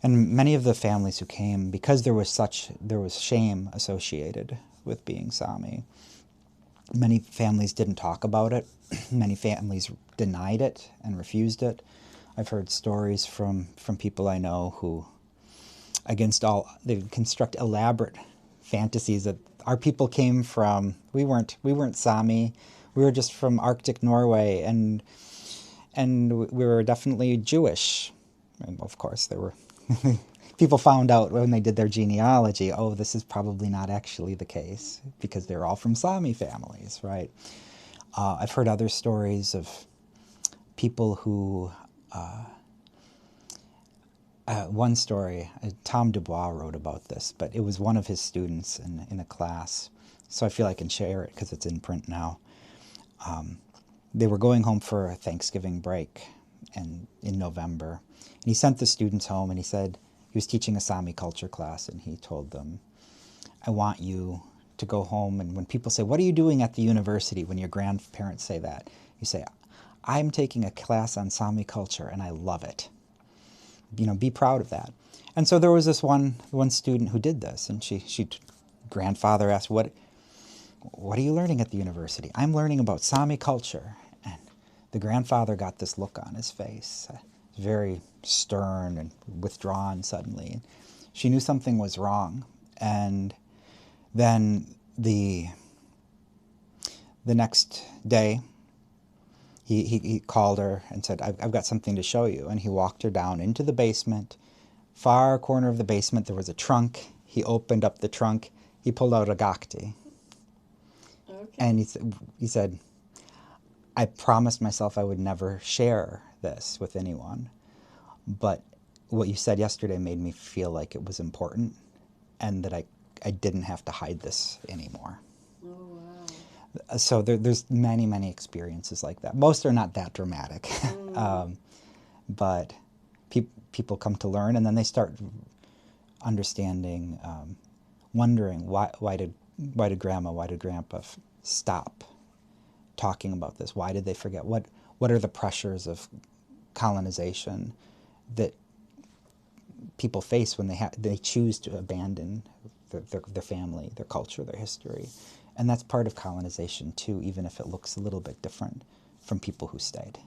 And many of the families who came, because there was shame associated with being Sami, many families didn't talk about it. Many families denied it and refused it. I've heard stories from people I know who, they construct elaborate fantasies that our people came from. We weren't Sami. We were just from Arctic Norway, and we were definitely Jewish. And of course, there were people found out when they did their genealogy, oh, this is probably not actually the case, because they're all from Sami families, right? I've heard other stories of people who, one story, Tom Dubois wrote about this, but it was one of his students in a class, so I feel I can share it because it's in print now. They were going home for a Thanksgiving break in November, and he sent the students home, and he said, he was teaching a Sami culture class, and he told them, I want you to go home, and when people say, what are you doing at the university, when your grandparents say that, you say, I'm taking a class on Sami culture, and I love it. You know, be proud of that. And so there was this one student who did this, and grandfather asked, what are you learning at the university? I'm learning about Sami culture. And the grandfather got this look on his face, very stern and withdrawn suddenly. She knew something was wrong. And then the next day, he called her and said, I've got something to show you. And he walked her down into the basement. Far corner of the basement, there was a trunk. He opened up the trunk. He pulled out a gakti. Okay. And he said, I promised myself I would never share this with anyone. But what you said yesterday made me feel like it was important, and that I didn't have to hide this anymore. Oh, wow. So there's many, many experiences like that. Most are not that dramatic. Mm. But people come to learn, and then they start understanding, wondering why did Grandma, why did Grandpa stop talking about this? Why did they forget? What are the pressures of colonization that people face when they choose to abandon their family, their culture, their history? And that's part of colonization too, even if it looks a little bit different from people who stayed.